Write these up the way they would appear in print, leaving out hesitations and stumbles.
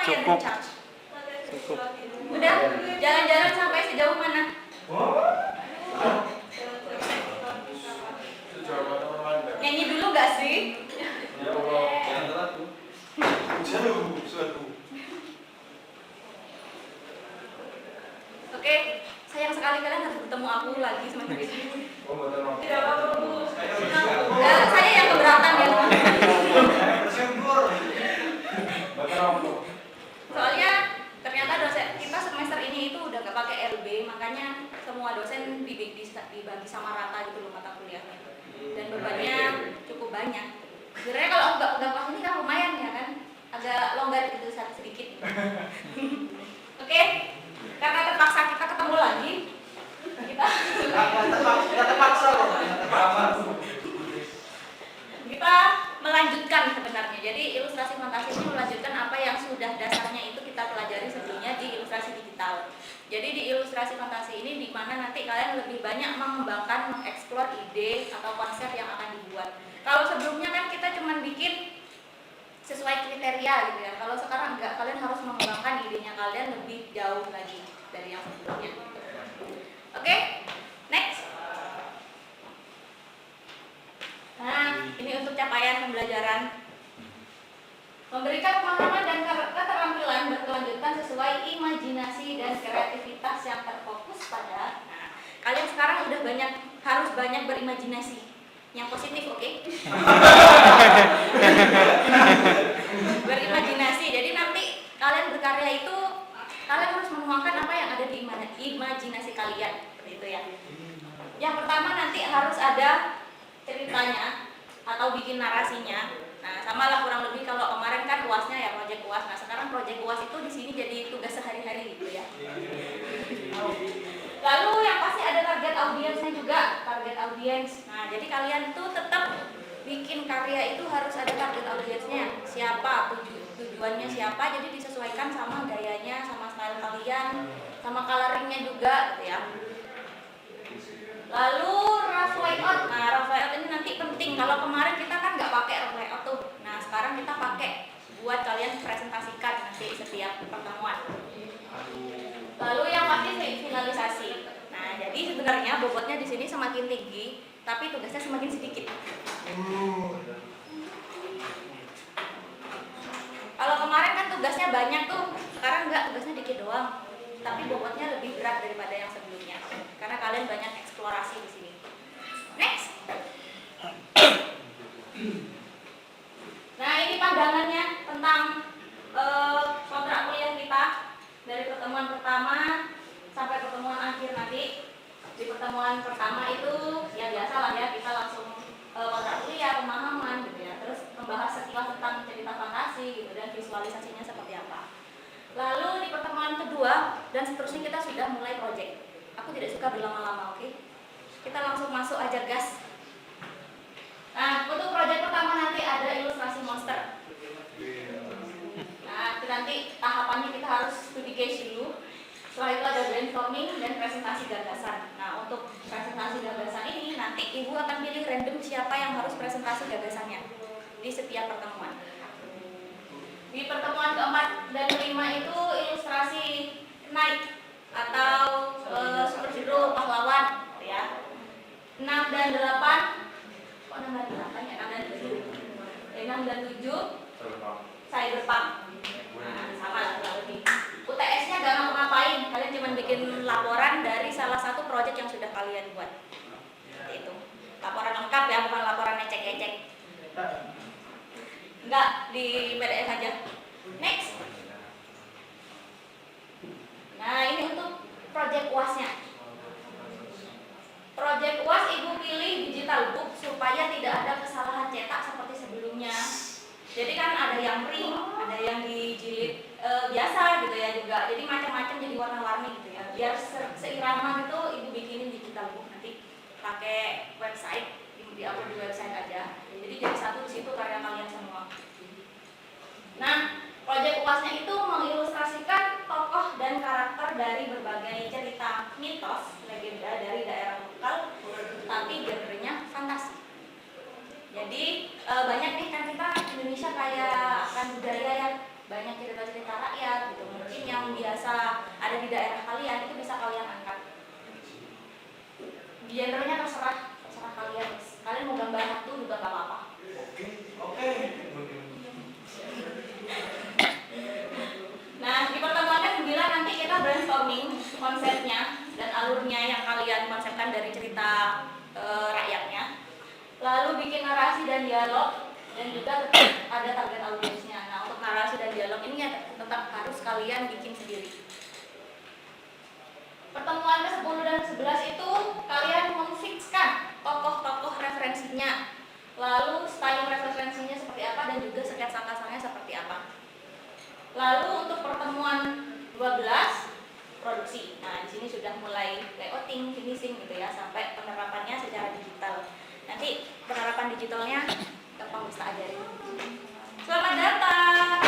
yang Cukup. recharge. Cukup. Udah, jalan-jalan sampai sejauh mana? Nyanyi dulu gak sih? Oke, sayang sekali kalian harus bertemu aku lagi semester ini. Tidak apa-apa, Bu. Saya yang keberatan ya. Soalnya ternyata dosen kita semester ini itu udah gak pakai LB, makanya semua dosen dibagi sama rata gitu loh mata kuliahnya. Dan bebannya cukup banyak. Sebenarnya kalau nggak pas ini kan lumayan ya kan, agak longgar gitu sedikit. Oke, karena terpaksa kita ketemu lagi, kita melanjutkan sebenarnya. Jadi ilustrasi fantasi ini melanjutkan apa yang sudah dasarnya itu kita pelajari sebelumnya di ilustrasi digital. Jadi di ilustrasi fantasi ini di mana nanti kalian lebih banyak mengembangkan, mengeksplor ide atau konsep yang akan dibuat. Kalau sebelumnya kan kita cuma bikin sesuai kriteria gitu ya. Kalau sekarang enggak, kalian harus mengembangkan idenya kalian lebih jauh lagi dari yang sebelumnya. Oke, next. Nah, ini untuk capaian pembelajaran. Memberikan pemahaman dan keterampilan berkelanjutan sesuai imajinasi dan kreativitas yang terfokus pada. Nah, kalian sekarang udah harus banyak berimajinasi yang positif, oke? Berimajinasi. Jadi nanti kalian berkarya itu kalian harus menuangkan apa yang ada di imajinasi kalian, seperti itu ya. Yang pertama nanti harus ada ceritanya atau bikin narasinya. Nah, sama lah kurang lebih kalau kemarin kan UASnya ya proyek UAS. Nah, sekarang proyek UAS itu di sini jadi tugas sehari-hari gitu ya. Lalu yang pasti ada target audiensnya juga, target audiens. Nah, jadi kalian tuh tetap bikin karya itu harus ada target audiensnya. Siapa, tujuannya siapa, jadi disesuaikan sama gayanya, sama style kalian, sama coloringnya juga gitu ya. Lalu rough layout. Nah, rough layout ini nanti penting. Kalau kemarin kita kan nggak pakai rough layout tuh. Nah, sekarang kita pakai buat kalian presentasikan nanti setiap pertemuan. Lalu yang pasti finalisasi. Nah, jadi sebenarnya bobotnya di sini semakin tinggi, tapi tugasnya semakin sedikit. Kalau kemarin kan tugasnya banyak tuh, sekarang enggak, tugasnya dikit doang. Tapi bobotnya lebih berat daripada yang sebelumnya. Karena kalian banyak eksplorasi di sini. Next. Nah, ini pandangannya tentang kontrak kuliah kita dari pertemuan pertama sampai pertemuan akhir nanti. Di pertemuan pertama itu ya biasa lah ya, kita langsung kontrak kuliah, pemahaman gitu ya. Terus membahas sekilas tentang cerita fantasi gitu dan visualisasinya seperti apa. Lalu di pertemuan kedua dan seterusnya kita sudah mulai proyek. Aku tidak suka berlama-lama, oke? Kita langsung masuk aja gas. Nah, untuk proyek pertama nanti ada ilustrasi monster. Nah, itu nanti tahapannya kita harus studi case dulu. Setelah itu ada brainstorming dan presentasi gagasan. Nah, untuk presentasi gagasan ini nanti ibu akan pilih random siapa yang harus presentasi gagasannya di setiap pertemuan. Di pertemuan keempat dan kelima itu ilustrasi knight atau superhero pahlawan ya. 6 dan 8 kok nambah 8 ya? 6 dan 7 6 dan 7 cyberpunk. Nah, sama lah kurang lebih. UTS-nya gak ngapa-ngapain, kalian cuma bikin laporan dari salah satu proyek yang sudah kalian buat. Seperti itu. Laporan lengkap ya, bukan laporan ecek-ecek. Enggak, di PDF aja. Next. Nah, ini untuk proyek UAS-nya. Proyek UAS ibu pilih digital book supaya tidak ada kesalahan cetak seperti sebelumnya. Jadi kan ada yang print, ada yang dijilid biasa gitu ya juga. Jadi macam-macam, jadi warna-warni gitu ya. Biar seirama gitu ibu bikinin digital book, nanti pakai website, di-upload di website aja. Jadi satu di situ karya kalian semua. Nah, proyek UASnya itu mengilustrasikan tokoh dan karakter dari berbagai cerita mitos, legenda dari daerah lokal, tapi genrenya fantasi. Jadi banyak nih kan kita Indonesia kayak akan budaya yang banyak cerita-cerita rakyat ada di daerah kalian itu bisa kalian angkat. Genrenya terserah kalian. Kalian mau gambar hantu juga gak apa-apa. Oke. Nah, di pertemuan ke-9 nanti kita brainstorming konsepnya dan alurnya yang kalian konsepkan dari cerita rakyatnya. Lalu bikin narasi dan dialog, dan juga tetap ada target audiensnya. Nah, untuk narasi dan dialog ini ya tetap harus kalian bikin sendiri. Pertemuan ke-10 dan ke-11 itu kalian memfikskan tokoh-tokoh referensinya, lalu style referensinya seperti apa, dan juga sketsa kasarnya seperti apa. Lalu untuk pertemuan 12 produksi. Nah, di sini sudah mulai layouting, finishing gitu ya, sampai penerapannya secara digital. Nanti penerapan digitalnya gampang bisa ajarin. Selamat datang.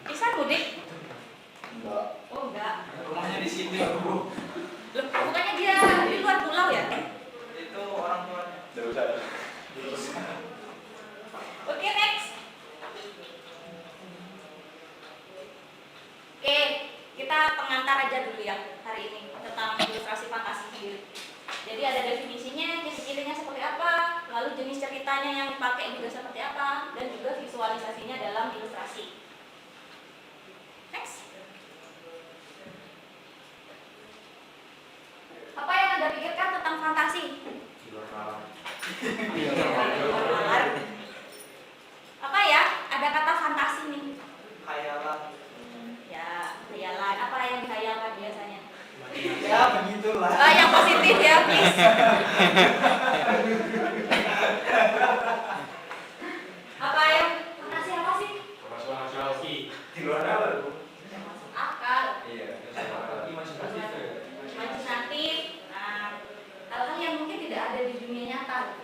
Bisa mudik? Enggak. Oh enggak. Rumahnya di sini, Bu. Loh, bukannya dia di luar pulau ya? Itu orang tuanya. Enggak usah. Oke, next. Oke, kita pengantar aja dulu ya hari ini tentang ilustrasi fantasi sendiri. Jadi ada definisinya, ciri-cirinya seperti apa, lalu jenis ceritanya yang dipakai juga seperti apa, dan juga visualisasinya dalam ilustrasi. Next. Apa yang Anda pikirkan tentang fantasi? Apa ya? Ada kata fantasi nih. Khayalan. Ya, khayalan. Apa yang dihayalkan biasanya? Ya, begitulah. Yang positif ya, please. Apa yang fantasi apa sih? Di luar apa, Bu? Yang masuk akal. Iya. Imajinatif. Nah, hal-hal yang mungkin tidak ada di dunia nyata.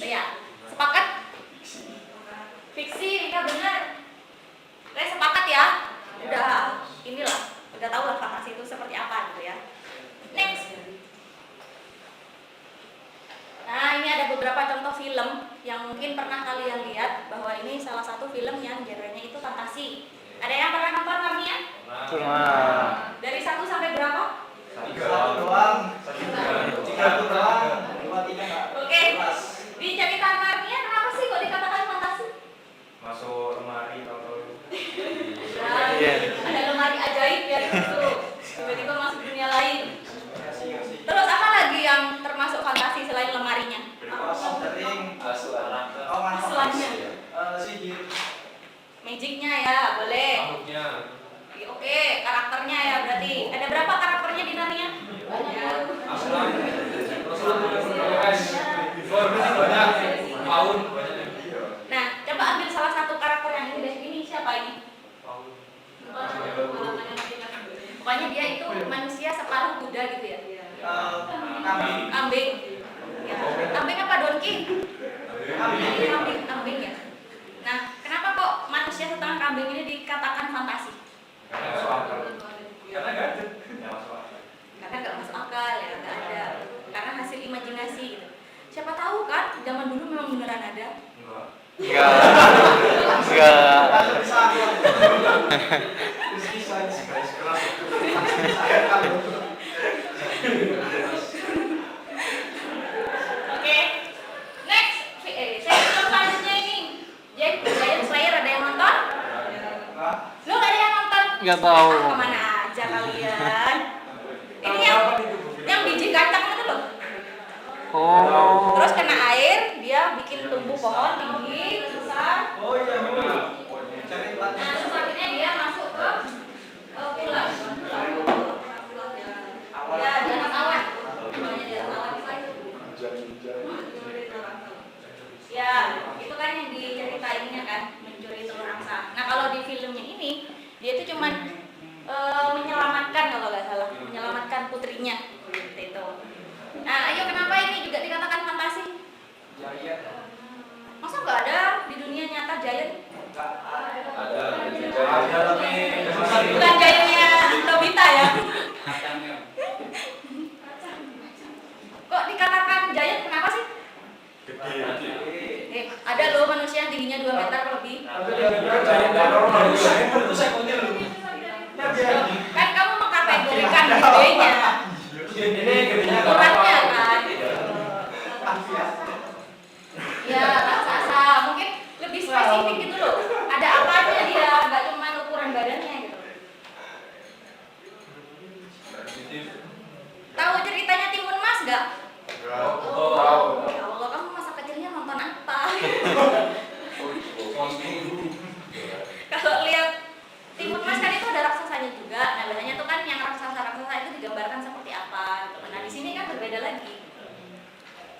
Ya, sepakat? Fiksi, ya benar. Saya sepakat ya. Udah tahu lah fantasi itu seperti apa gitu ya. Next. Nah, ini ada beberapa contoh film yang mungkin pernah kalian lihat bahwa ini salah satu film yang genrenya itu fantasi. Ada yang pernah nonton Narnia? Pernah. Dari 1 sampai berapa? 3 doang. 3 doang. 2, 3 enggak. Oke. Di cerita Narnia kenapa sih kok dikatakan fantasi? Masuk lemari atau Nah, Iya. ada lemari ajaib ya gitu. Tiba-tiba masuk dunia lain. Terus apa lagi yang termasuk fantasi selain lemarinya? Sering. asuhan Oh, Asuhannya. sihir. Magicnya ya, boleh. makhluknya Oke, karakternya ya berarti. Ada berapa karakternya di Narnia? Banyak. asuhan terus banyak paun banyak Nah, coba ambil salah satu karakter yang ini deh. Ini siapa ini? paun Pokoknya dia itu manusia separuh kuda gitu ya. Kambing. Kambing. Ya. Kambing apa donkey? Kambing ya. Nah, kenapa kok manusia setengah kambing ini dikatakan fantasi? karena masuk akal karena nggak ada nggak masuk akal Karena nggak masuk akal ya, nggak ada. Karena hasil imajinasi gitu. Siapa tahu kan, zaman dulu memang beneran ada. enggak Enggak. Ada bisa. garis keras Oke. Next. Saya selanjutnya ini. Giant Slayer ada yang nonton? Lu nggak ada yang nonton? Nggak tahu. Kemana aja kalian? Ini yang biji kacang itu loh. Oh. Terus kena air, dia bikin tumbuh pohon tinggi, besar. Oh iya, benar. Cari Nah, terus akhirnya dia masuk ke pulau. Ya, di atas awan. Pokoknya di atas awan itu. Ya, itu kan yang diceritainnya kan, mencuri telur angsa. Nah, kalau di filmnya ini, dia itu cuman menyelamatkan kalau nggak salah, menyelamatkan putrinya. Seperti itu. Nah, ayo kenapa ini juga dikatakan fantasi? Giant. Masa nggak ada di dunia nyata giant? ada tapi Bukan giantnya Nobita ya? Kok dikatakan giant? Kenapa sih? gede Ada Ada loh manusia yang tingginya 2 meter lebih. Kan kamu mengkategorikan gedenya. Ukurannya kan. Ya, raksasa. Mungkin lebih spesifik gitu loh. Ada apanya dia, nggak cuma ukuran badannya gitu. Tahu ceritanya Timun Mas nggak? Tahu. Ya Allah, kamu masa kecilnya nonton apa? Kalau lihat Timun Mas kan itu ada raksasanya juga. Nah, biasanya tuh kan yang raksasa-raksasa itu digambarkan seperti apa gitu. Nah, di sini kan berbeda lagi.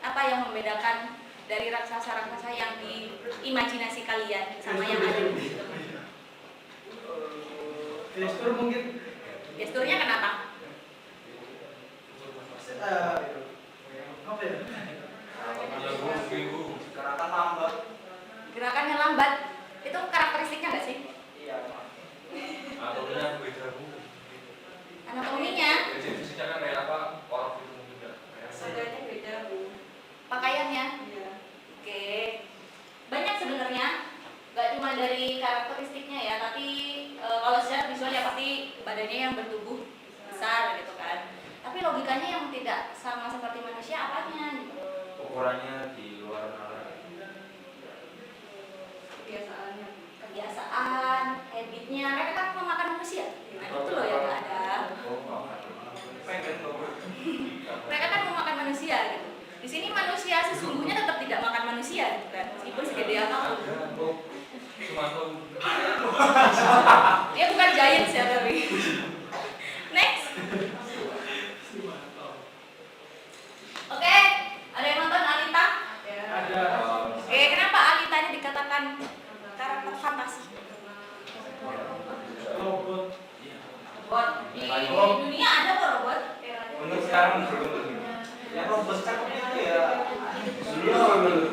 Apa yang membedakan dari raksasa-raksasa yang di imajinasi kalian sama yang ada di situ? Gestur mungkin. Gesturnya kenapa? Apa ya? Gerakan lambat. Gerakannya lambat. Itu karakteristiknya nggak sih? Iya. Anatominya, pakaiannya. Oke. Banyak sebenarnya. Nggak cuma dari karakteristiknya ya, tapi kalau secara visual ya pasti badannya yang bertubuh besar gitu kan. Tapi logikanya yang tidak sama seperti manusia apanya gitu. Ukurannya di luar nalar. Kebiasaan, habitnya, mereka kan memakan manusia. Nah itu loh yang nggak ada. Mereka kan memakan manusia gitu. Di sini manusia sesungguhnya tetap tidak makan manusia gitu kan, meskipun segede apapun. Dia bukan giant ya tapi. Next. Oke, ada yang nonton Alita? Ada. Oke, kenapa Alita ini dikatakan karakter fantasi? Robot. Robot. Di dunia ada kok robot. Untuk sekarang belum. Yang robot cakepnya itu ya.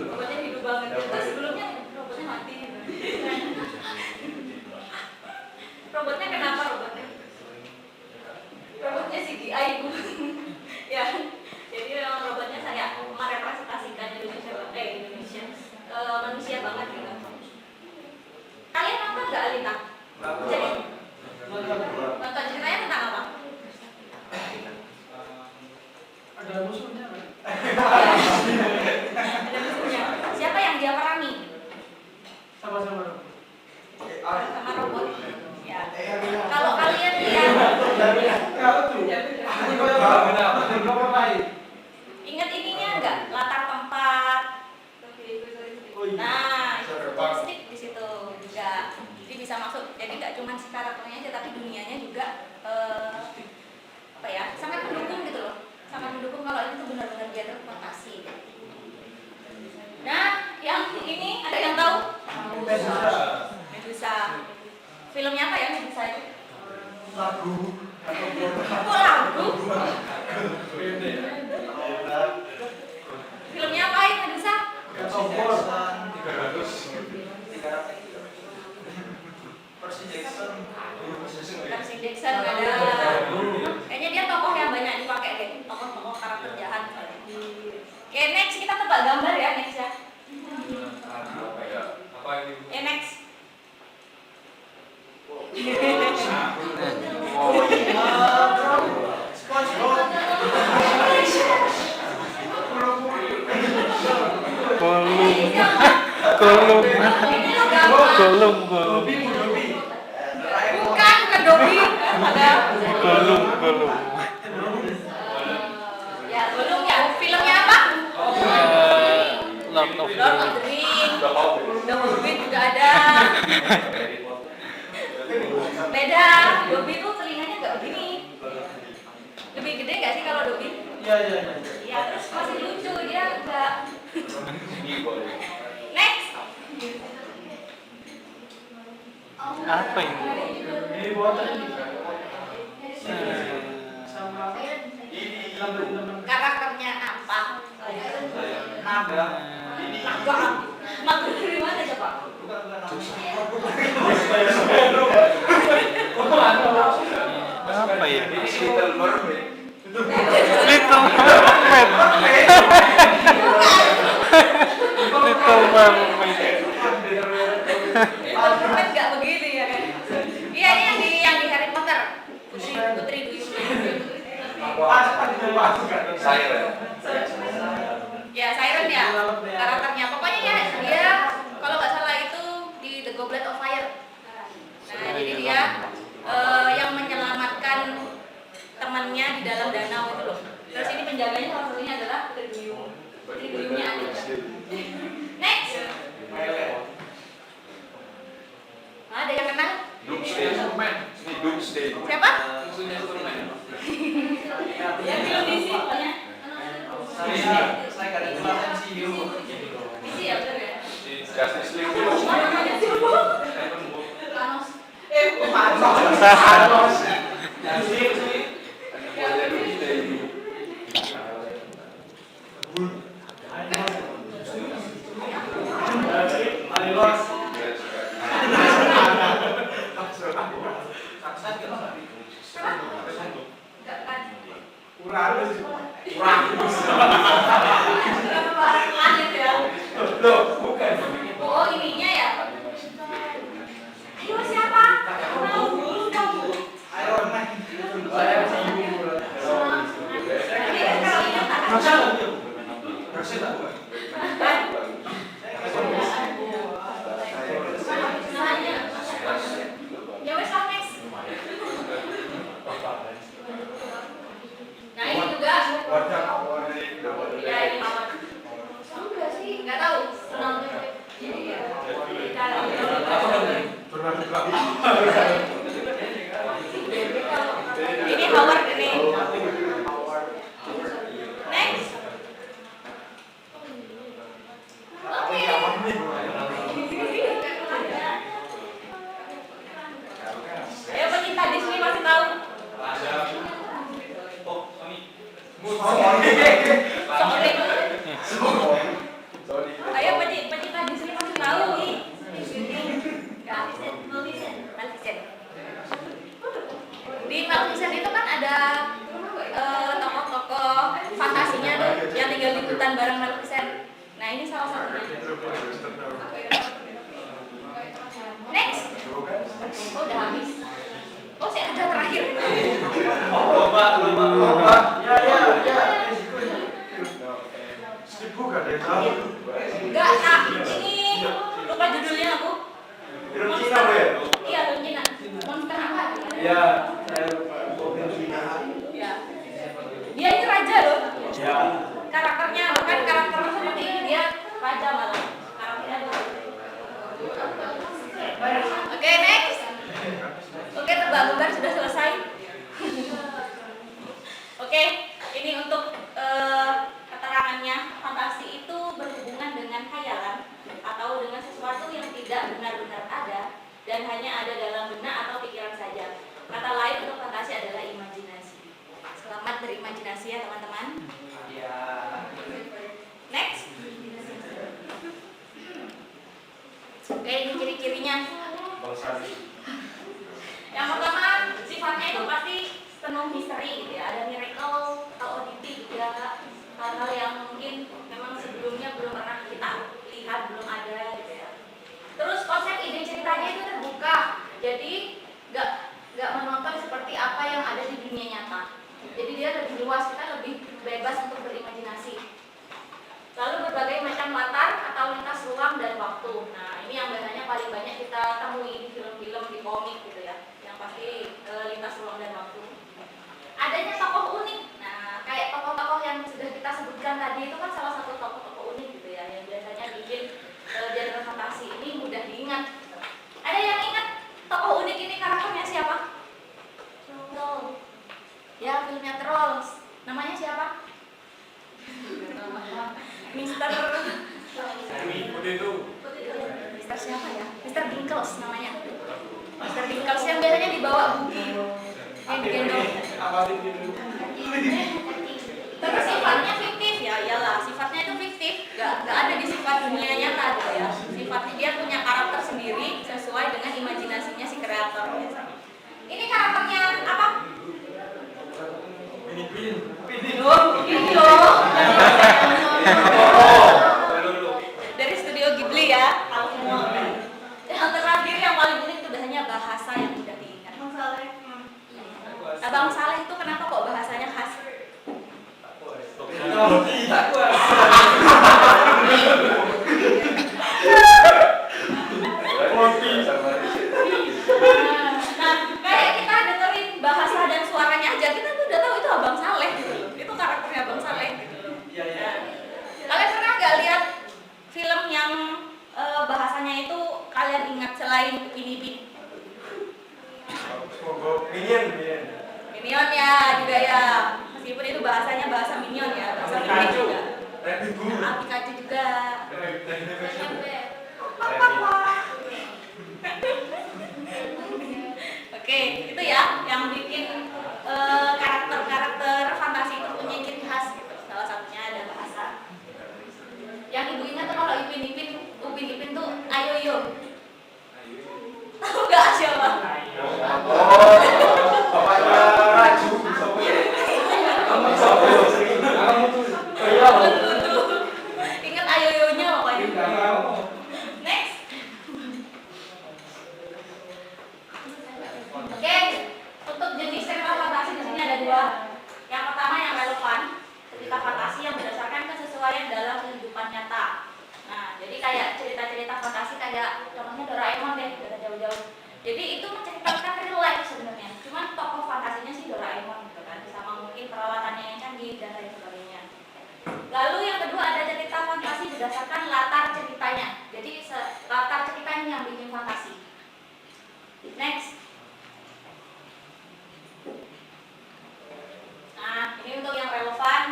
Robotnya hidup banget. Terus sebelumnya robotnya mati. Robotnya kenapa robotnya? Robotnya CGI bu. Ya. Jadi memang robotnya saya merepresentasikan Indonesia manusia banget gitu. Kalian nonton nggak Alita? Jadi nonton ceritanya tentang apa? Ada musuhnya kan? Ada musuhnya. Siapa yang dia perangi? Sama-sama. Sama robot. Ya. Kalau kalian lihat, ingat ininya enggak? Latar tempat. Nah, itu stick di situ juga. Jadi bisa masuk. Jadi nggak cuma si karakternya aja, tapi dunianya juga apa ya? Sangat mendukung gitu loh. Sangat mendukung kalau itu benar-benar dia terfantasi. Nah, yang ini ada yang tahu? Medusa. Filmnya apa ya Medusa itu? Lagu. Kok lagu? Filmnya apa ya Medusa? Percy Jackson. Percy Jackson ada. Kayaknya dia tokoh yang banyak dipakai deh. Tokoh-tokoh karakter jahat. Oke, next kita tebak gambar ya next ya. Next. Golum. Bukan Dobby. Ada. Golum. Ya, Golum ya. Filmnya apa? Lord of Lord of the the Rings. The Hobbit juga ada. Beda. Dobby tuh telinganya nggak begini. Lebih gede nggak sih kalau Dobby? Iya. Ya, terus masih lucu dia nggak. Next. apa ini? Ini buatan sama teman-teman. Karakternya apa? Naga. Naga. Naga dari mana coba? Apa ya? Little Mermaid. Little Mermaid. Little Mermaid. Siren. Ya, Siren ya karakternya. Pokoknya ya dia kalau nggak salah itu di The Goblet of Fire. Nah, jadi dia yang menyelamatkan temannya di dalam danau itu loh. Terus ini penjaganya salah satunya adalah Putri Duyung. Putri Duyungnya ada. Next. Ada yang kenal? Doomsday. Ini Doomsday. Siapa? Yang film DC pokoknya. Saya kan itu MCU. DC ya bener ya? Justice League. Thanos. Panos. Enggak kan? Lanjut ya. Oh, ininya ya. Ayo siapa? Tahu dulu kamu. Iron Man. Ini kalau ingat tak? Ya wes lah, next. Nah ini juga. Ya ini apa? Enggak sih, nggak tahu. Ini Howard ini. Next. Oke. Ayo pecinta Disney masih tahu? Ayo pecinta Disney masih tahu nih. Maleficent. Di Maleficent itu kan ada tokoh-tokoh fantasinya tuh yang tinggal di hutan bareng Maleficent. Nah ini salah satunya. Next. Oh udah habis. Oh sih ada terakhir. Enggak, Kak. Ini lupa judulnya aku. Iya, film Cina. Monster apa? Ya, saya lupa. Ya. Dia ini raja loh. Karakternya bukan karakter seperti ini, dia raja malah. Karakternya tuh. Oke, next. Oke, tebak-tebakan sudah selesai. Oke, ini untuk keterangannya. Fantasi itu berhubungan dengan khayalan atau dengan sesuatu yang tidak benar-benar ada dan hanya ada dalam benak atau pikiran saja. Kata lain untuk fantasi adalah imajinasi. Selamat berimajinasi ya teman-teman. Ya. Next. Oke, ini ciri-cirinya. Yang pertama, sifatnya itu pasti penuh misteri gitu ya. Ada miracle atau oddity juga, hal-hal yang mungkin memang sebelumnya belum pernah kita lihat, belum ada gitu ya. Terus konsep ide ceritanya itu terbuka, jadi nggak menonton seperti apa yang ada di dunia nyata. Jadi dia lebih luas, kita lebih bebas untuk berimajinasi. Lalu berbagai macam latar atau lintas ruang dan waktu. Nah ini yang biasanya paling banyak kita temui di film-film, di komik gitu ya, yang pasti lintas ruang dan waktu. Adanya tokoh unik. Nah kayak tokoh-tokoh yang sudah kita sebutkan tadi itu kan salah satu tokoh-tokoh unik gitu ya, yang biasanya bikin genre fantasi ini mudah diingat. Ada yang ingat tokoh unik ini karakternya siapa? Troll. Ya, filmnya Trolls. Namanya siapa? Mister siapa ya? Mister Dinkles namanya. Mister Dinkles yang biasanya dibawa Bugi yang digendong. Tapi sifatnya fiktif ya, iyalah sifatnya itu fiktif, nggak ada di sifat dunia nyata gitu ya. Sifatnya dia punya karakter sendiri sesuai dengan imajinasinya si kreator biasanya. Ini karakternya apa? Ini loh. Dari studio Ghibli ya. Yang terakhir yang paling unik itu hanya bahasa yang mudah diingat. Abang Saleh itu kenapa kok bahasanya khas? Nah, kayak kita dengerin bahasa dan suaranya aja, kita tuh udah tahu itu Abang Saleh gitu loh. Itu karakternya Abang Saleh gitu loh. Iya, iya. Nah, kalian pernah nggak lihat film yang bahasanya itu kalian ingat selain Upin Ipin? Minion ya juga ya. Meskipun itu bahasanya bahasa Minion ya, bahasa Minion juga. Nah, Pikachu juga. Oke, itu ya yang bikin karakter-karakter fantasi itu punya ciri khas gitu. Salah satunya ada bahasa. Yang ibu ingat tuh kalau Upin Ipin tuh Ayoyo. Tahu nggak siapa? Bapaknya Raju. Ingat Ayoyonya pokoknya. Next. Oke, untuk jenis cerita fantasi di sini ada dua. Yang pertama yang relevan, cerita fantasi yang berdasarkan kesesuaian dalam kehidupan nyata. Nah, jadi kayak cerita-cerita fantasi kayak contohnya Doraemon deh, udah jauh-jauh. Jadi itu menceritakan real life sebenarnya. Cuman tokoh fantasinya sih Doraemon gitu kan, sama mungkin perawatannya yang canggih dan lain sebagainya. Lalu yang kedua ada cerita fantasi berdasarkan latar ceritanya. Jadi latar ceritanya yang bikin fantasi. Next. Nah, ini untuk yang relevan.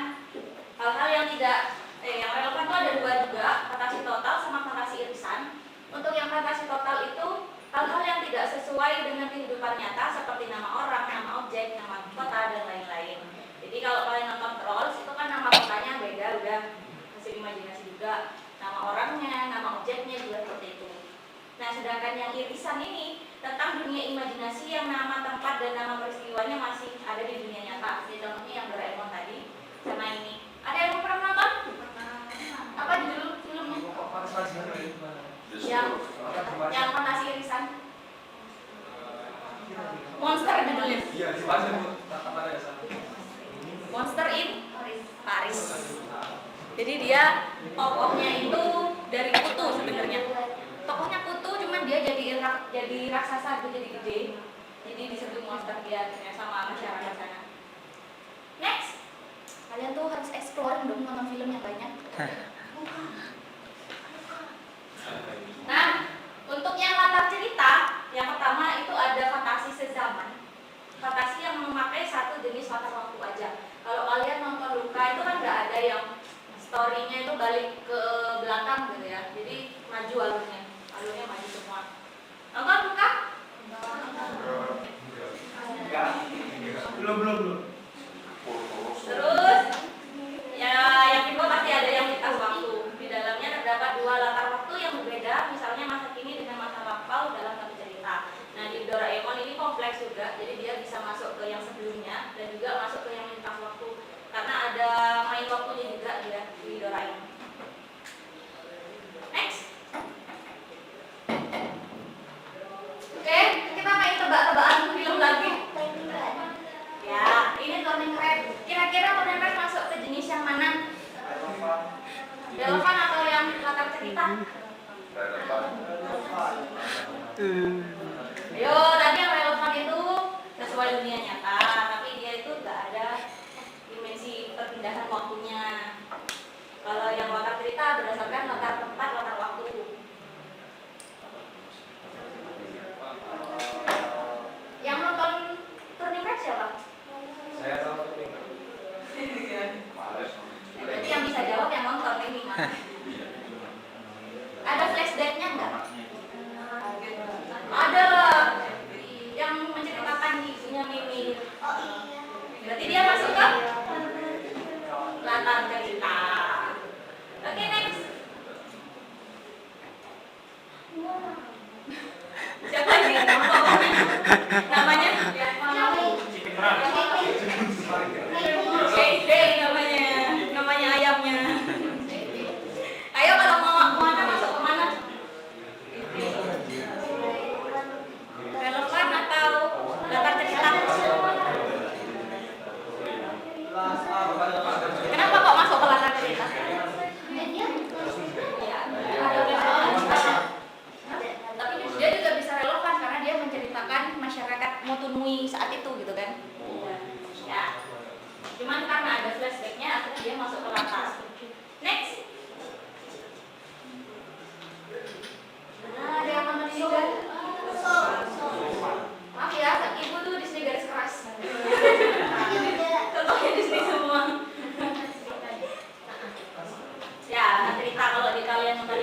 Hal-hal yang tidak yang relevan itu ada dua juga, fantasi total sama fantasi irisan. Untuk yang fantasi total itu hal-hal yang tidak sesuai dengan kehidupan nyata seperti nama orang, nama objek, nama kota dan lain-lain. Jadi kalau kalian nonton Trolls itu kan nama kotanya beda, udah hasil imajinasi juga. Nama orangnya, nama objeknya juga seperti itu. Nah, sedangkan yang irisan ini tentang dunia imajinasi yang nama tempat dan nama peristiwanya masih ada di dunia nyata. Jadi contohnya yang Doraemon tadi sama ini. Ada yang pernah nonton? Apa judul filmnya? Yang fantasi irisan. Monster judulnya. Monster in Paris. Jadi dia tokohnya itu dari kutu sebenarnya. Tokohnya kutu, cuman dia jadi raksasa, jadi gede. Jadi disebut monster dia sama masyarakat sana. Next, kalian tuh harus explore dong, nonton film yang banyak. Nah, untuk yang latar cerita, yang pertama itu ada fantasi sezaman. Fantasi yang memakai satu jenis latar waktu aja. Kalau kalian nonton Luka itu kan nggak ada yang story-nya itu balik ke belakang gitu ya. Jadi maju alurnya maju semua. Nonton Luka? Belum. Terus ya yang kedua pasti ada yang lintas waktu. Di dalamnya terdapat dua latar waktu yang berbeda, misalnya masa kini dengan masa lampau dalam satu cerita. Nah, di Doraemon ini kompleks juga, jadi dia bisa masuk ke yang sebelumnya dan juga masuk ke yang lintas waktu karena ada main waktunya juga dia di Doraemon. Next. Oke, kita main tebak-tebakan film lagi. Ya, ini Turning Red. Kira-kira Turning Red masuk ke jenis yang mana? Relevan atau yang latar cerita? Yo, tadi yang relevan itu sesuai dunia nyata, tapi dia itu nggak ada dimensi perpindahan waktunya. Kalau yang latar cerita berdasarkan latar tempat, latar waktu. Yang nonton Turning Red siapa? Saya tahu Turning Ya, berarti yang bisa jawab yang nonton ini. Ada flashback-nya nggak? Ada lah. Yang menceritakan ibunya Mimi. Berarti dia masuk ke latar cerita. Oke, next. Siapa ini? Namanya? Day namanya ayamnya.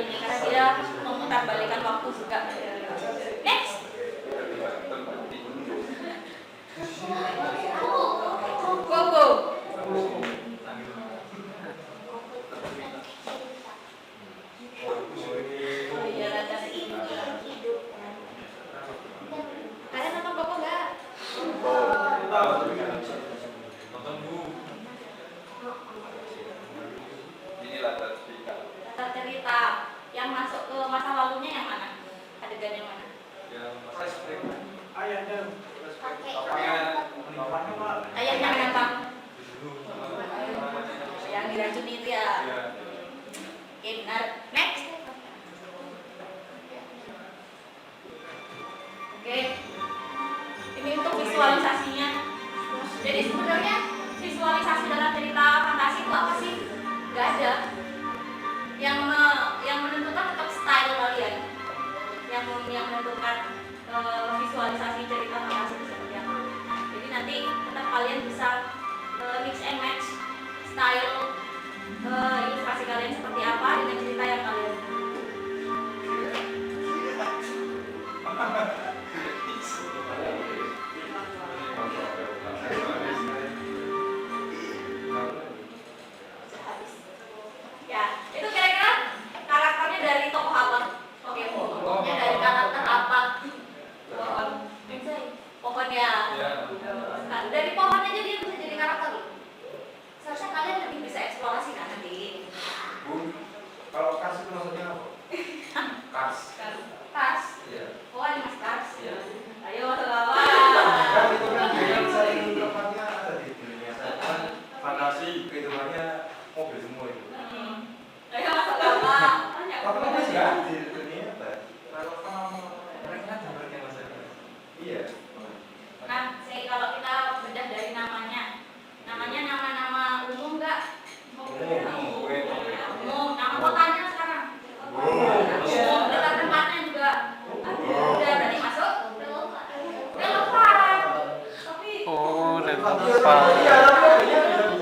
ini karena dia memutarbalikan waktu juga. Next. Go go. Oh iya, rada ini. Kalian nonton Koko nggak? Nonton Bu. Ini latar cerita. Latar cerita yang masuk ke masa lalunya yang mana? Adegan yang mana? Yang flashback. Ayahnya. Bapaknya Bapaknya Pak. Ayahnya kenapa? dulu. Yang diracun itu ya. Iya. Oke, benar. Next. Oke. Ini untuk visualisasinya. Jadi sebenarnya visualisasi dalam cerita fantasi itu apa sih? Gak ada. Yang menentukan tetap style kalian. Yang menentukan visualisasi cerita fantasi itu seperti apa. Jadi nanti tetap kalian bisa mix and match style ilustrasi kalian seperti apa dengan cerita yang kalian. Ya, itu kira-kira karakternya dari tokoh apa? Oke, tokohnya dari karakter apa? Pohon. Pohon ya. Iya. Nah, dari pohon aja dia bisa jadi karakter loh. Seharusnya kalian lebih bisa eksplorasi kan nanti. Bu, kalau kars itu maksudnya apa? Kars. Tas. Iya. Oh, ini mas tas. Iya. Ayo masuk awal. Kan itu kan yang saya tempatnya ada di dunia saya. Kan fantasi kehidupannya mobil semua itu. Ayo masuk awal. Tapi kan masih di dunia apa? Kalau mereka dengarnya maksudnya. Iya. Nah, kalau kita bedah dari namanya nama-nama umum nggak? Umum. Nama kotanya sekarang. Umum. Letak tempatnya juga. Udah berarti masuk. Relevan. Tapi Oh, Iya, relevan.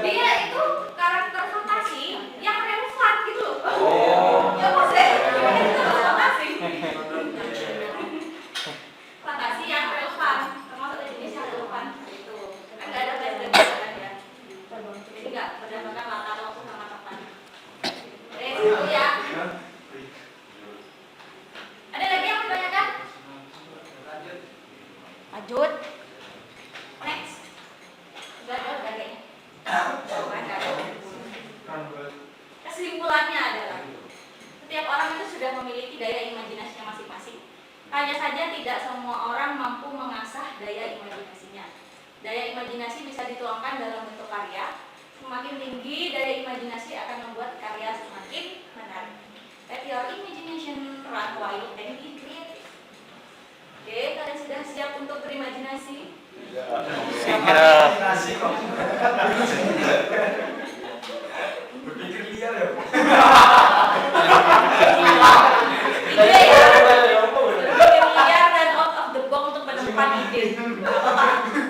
dia itu karakter fantasi yang relevan gitu loh. Oh. Ya maksudnya itu fantasi. Fantasi yang relevan, termasuk jenis yang relevan itu. Kan nggak ada flashback kan ya. Jadi nggak berdasarkan latar waktu sama tempat. Itu ya. Ada lagi yang mau ditanyakan? Lanjut. Next. Udah kayaknya. Coba ada. Kesimpulannya adalah setiap orang itu sudah memiliki daya imajinasinya masing-masing. Hanya saja tidak semua orang mampu mengasah daya imajinasinya. Daya imajinasi bisa dituangkan dalam bentuk karya. Semakin tinggi daya imajinasi akan membuat karya semakin menarik. Let your imagination run wild and be creative. Oke, kalian sudah siap untuk berimajinasi? Siap. Nasi kok. Berpikir liar ya, Bu. Ide ya, berpikir liar dan out of the box untuk menemukan ide. Apa?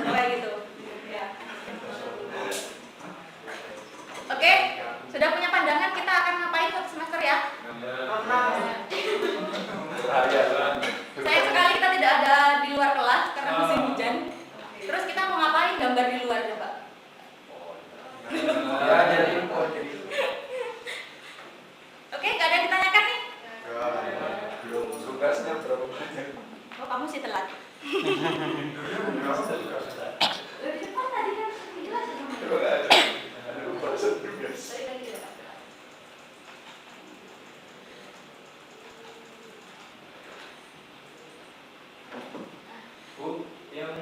Kayak gitu. Ya. Oke, sudah punya pandangan kita akan ngapain satu semester ya? Sayang sekali kita tidak ada di luar kelas karena musim hujan. Terus kita mau ngapain gambar di luar coba? Ya, jadi Oke, nggak ada yang ditanyakan nih? belum tugasnya berapa banyak? Oh, kamu sih telat. Di depan tadi kan dijelasin sama dia. Tadi kan dia. Bu, yang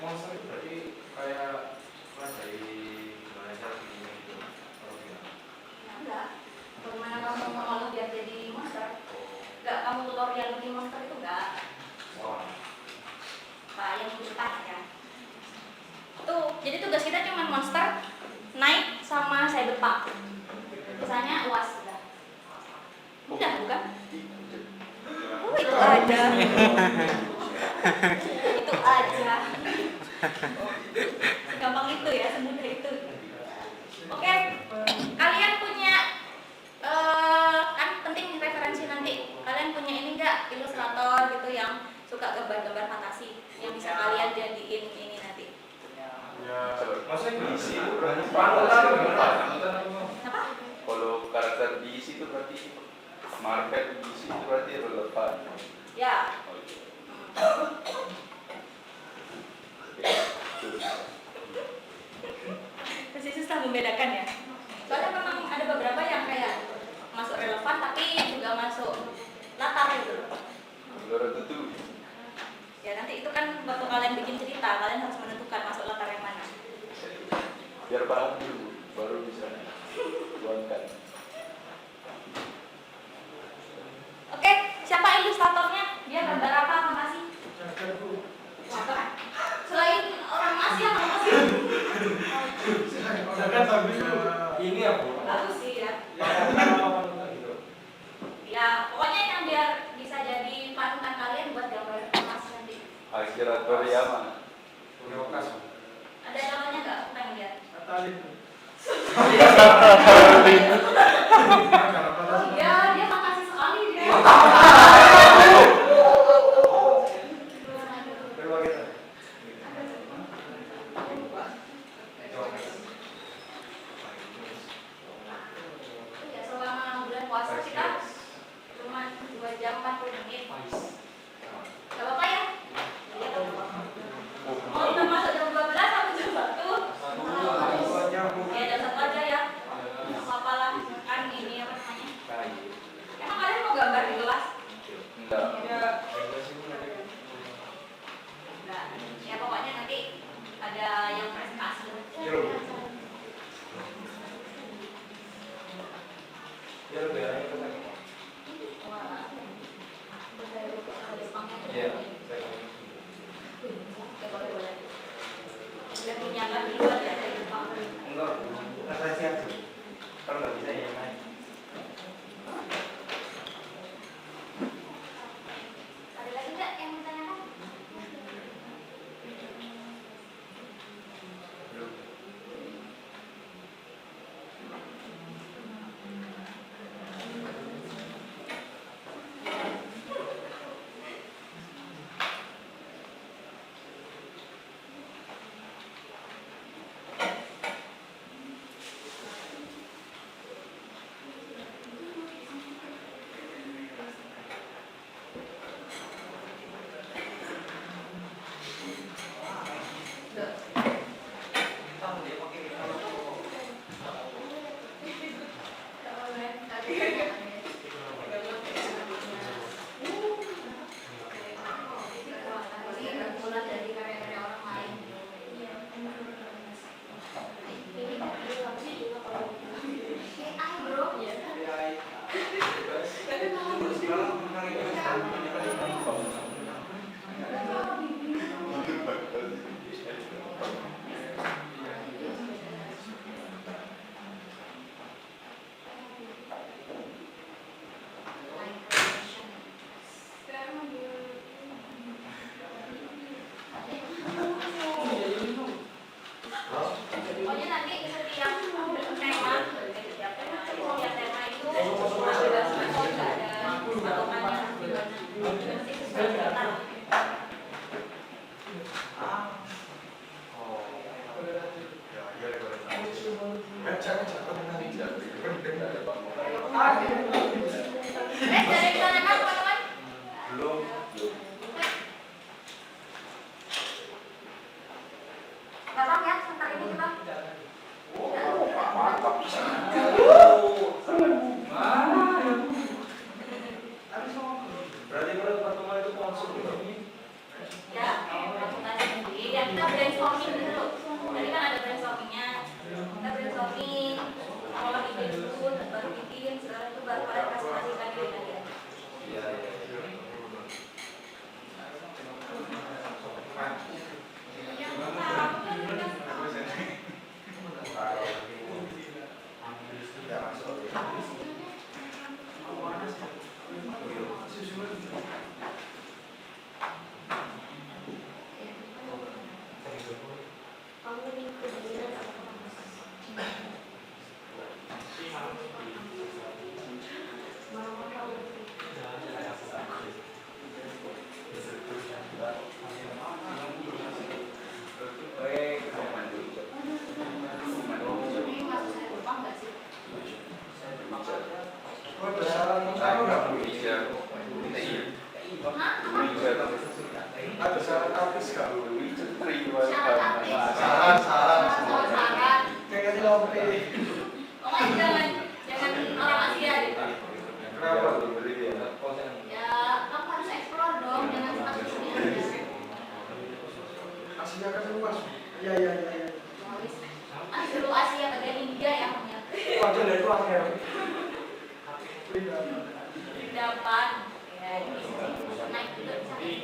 monster itu berarti kayak dari gimana cara bikinnya gitu? Kalau bilang. Ya, enggak. Bagaimana kamu mengolah biar jadi monster? Enggak, kamu tutorial bikin monster itu enggak. Wah. Pak, yang depan ya. Tuh, jadi tugas kita cuma monster, naik sama cyberpunk. Misalnya UAS udah. Udah bukan? Oh, itu aja. Itu aja. Gampang itu ya, semudah itu. Oke, kalian punya kan penting referensi gizi itu berarti market gizi itu berarti relevan. Ya. Oke. Masih susah membedakan ya. Soalnya memang ada beberapa yang kayak masuk relevan tapi juga masuk latar gitu loh. Belum tentu. Ya nanti itu kan waktu kalian bikin cerita, kalian harus menentukan masuk latar yang mana. Biar paham dulu, baru bisa tuangkan. Oke, siapa ilustratornya? Dia gambar apa? Makasih. Selain orang Asia, apa masih? Sedangkan tapi Ini ya Bu. Bagus sih ya. Gitu. Ya, pokoknya yang biar bisa jadi panutan kalian buat gambar emas nanti. Akhirat Toriyama. Udah Ada namanya nggak? Aku pengen lihat. Oh iya, dia makasih sekali dia. Coba kita. Ya, selama bulan puasa kita cuma 2 jam 40 menit. Gak apa-apa ya? Iya, gak apa-apa. Oh, kita masuk jam 12 atau jam 1? Ya, jam 1 aja ya. Gak apa-apa lah. Kan ini apa namanya? Emang kalian mau gambar di kelas? Enggak. Enggak. Ya, pokoknya nanti ada yang presentasi. Ya udah. Wah. Iya. Ya, boleh. Udah menyiapkan dulu aja dari Jepang. Enggak, saya siap. Kalau nggak bisa ya main. Ada lagi nggak yang mau tanyakan? Mulai dari karya-karya orang lain. AI bro. Pokoknya nanti setiap tema itu ada sponsor, nggak ada patokannya nanti sesuai data. Dari sana kan teman-teman? Belum. Gampang ya, sebentar ini kita. Berarti pada pertemuan itu langsung Ya, konsultasi sendiri. Ya kita brainstorming dulu. Tadi kan ada brainstormingnya. Kita brainstorming, olah ide dulu, baru bikin. Setelah itu baru Ada saran kamu nggak Bu? Indonesia. Hah? Apa? Ada saran artis nggak Bu? Syarat artis. Saran, saran. Oh, syarat. Kayak Lope. Pokoknya jangan orang Asia deh. Kenapa? Ya, kamu harus explore dong, jangan stuck di sini aja. Asia kan luas. Iya, iya, iya. Seluruh Asia bagian India ya punya. Wajar dari luar ya. Dapat. Ya, ini naik juga bisa.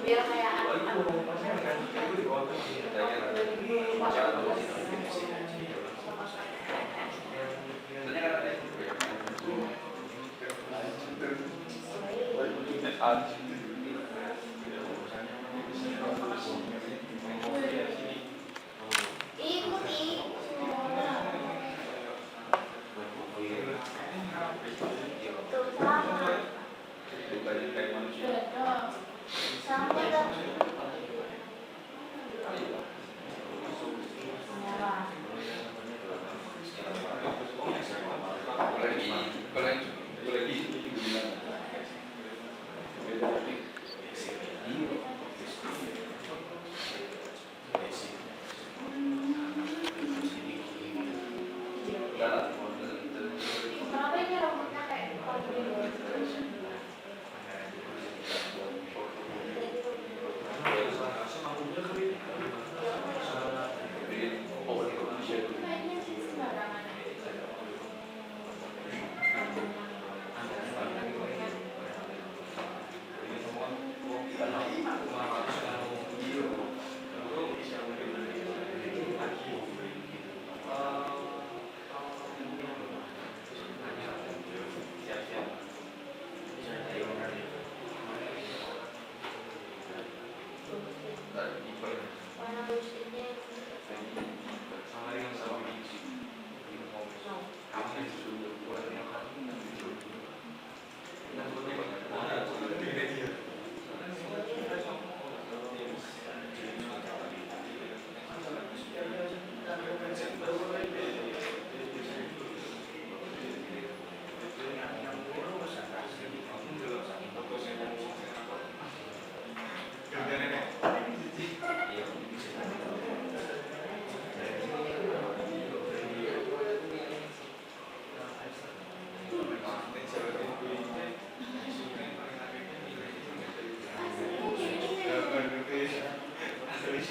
Biar kayak ikuti tuh sama sampai ke Kalau yang sama dengan sama biji. Kamu yang sudah buat yang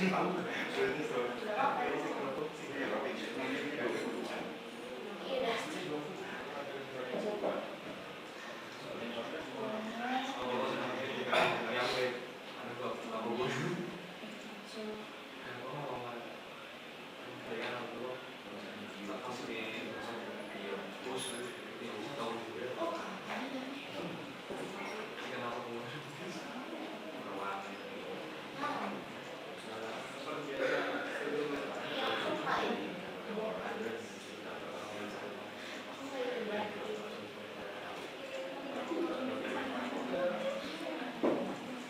kamu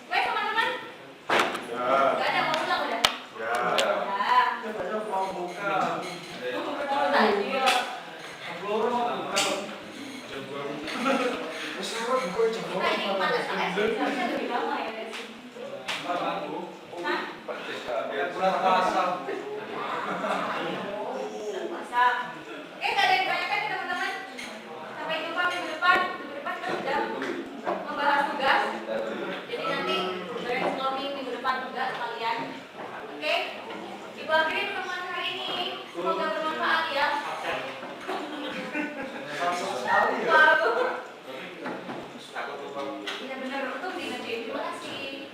Wes teman-teman, Ya. nggak ada mau pulang udah. Ya. Ya. Mau buka. Oh, tadi ya. Nah, ini pada saat harusnya lebih lama ya guys. Hah? Bulan puasa. Puasa. Oke, nggak ada yang ditanyakan ya teman-teman. Sampai jumpa minggu depan. Minggu depan kita sudah membahas tugas. Jadi nanti brainstorming minggu depan juga sekalian. Oke? Ibu akhiri pertemuan hari ini. Semoga bermanfaat ya. Baru. Benar-benar untuk diingetin. Terima kasih.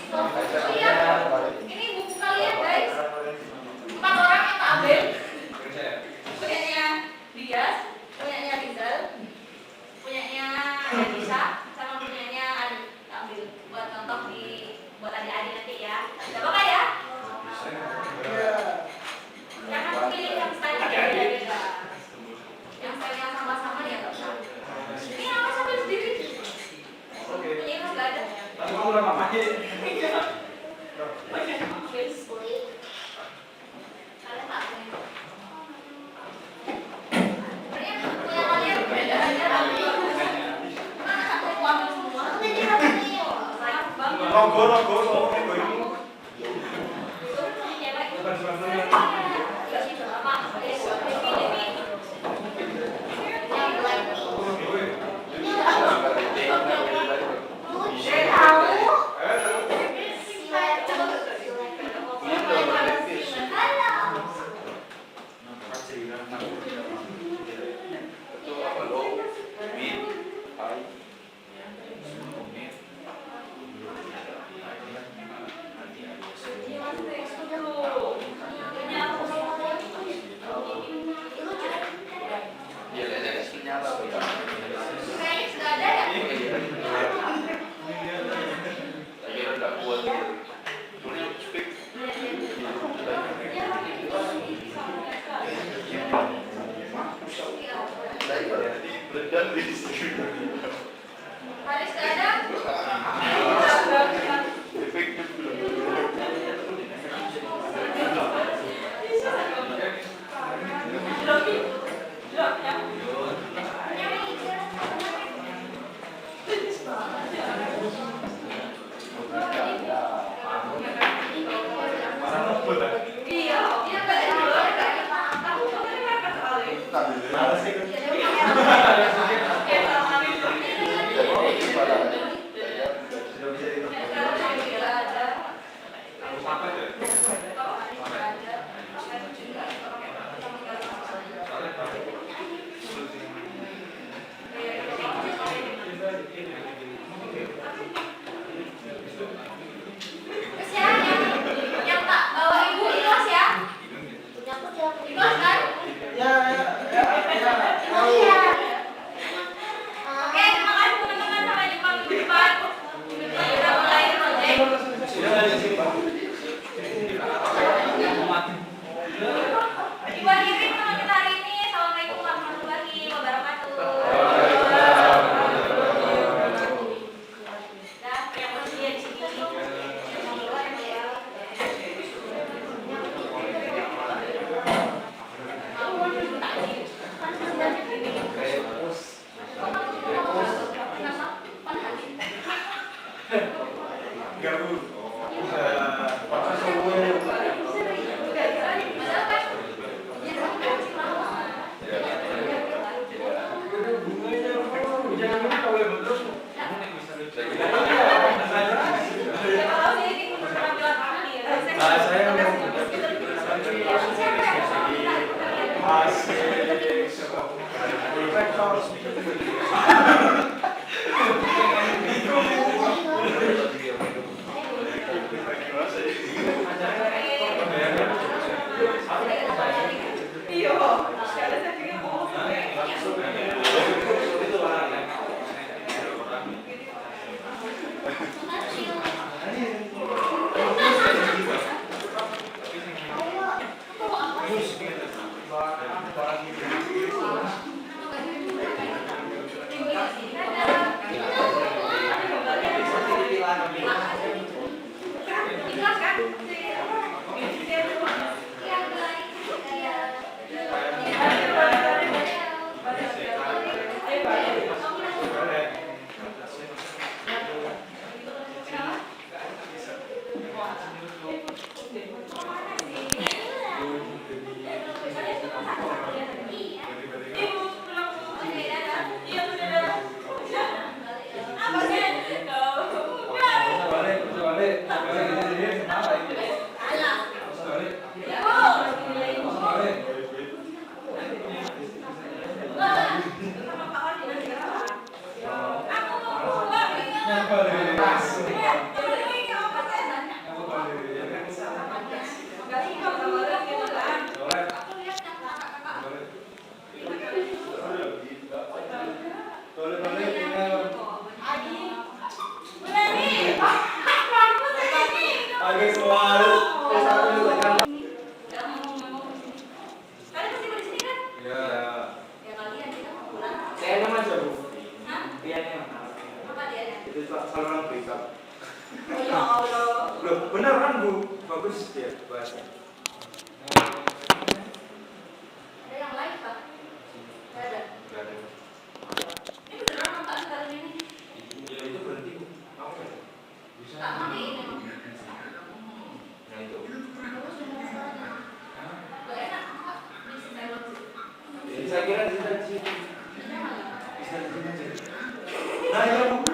Wah, oh iya, ini buku kalian guys. 4 orang yang tak ambil. Punyanya Dias, punyanya Rizal, punyanya Anissa, sama punyanya Adi. Tak ambil buat contoh buat adik-adik nanti ya. Gak apa-apa ya? Jangan pilih yang style beda-beda. Yang style yang sama-sama ya nggak usah. Ini apa sambil sendiri? Punya Imas nggak ada. Kalian tak punya. Sebenarnya punya kalian beda aja. Mana aku ambil semua? Sayang banget. Rogo ini. Haris nggak ada? Iya, dia nggak ada. Aku kemarin kan sekali. kalau yang betul, kamu nih bisa lucu. Siapa tahu sih ini untuk penampilan kami ya. Saya mau Siapa yang mau Iya, sekarang saya pikir mau ikhlas kan? Saluran berita. Ya Allah. Loh, benar kan Bu? Bagus ya bahasa. Ada yang lain, Pak? Nggak ada. Enggak ada. Ini beneran nonton kali ini? Ya itu berhenti Bu. Mau nggak? Bisa. Tak matiin emang. Nah itu. Bagus dengan masalahnya. Nggak enak, Pak. Di sini. Saya kira di sini. Enak nggak? Bisa di sini. Nah, ya, Bu.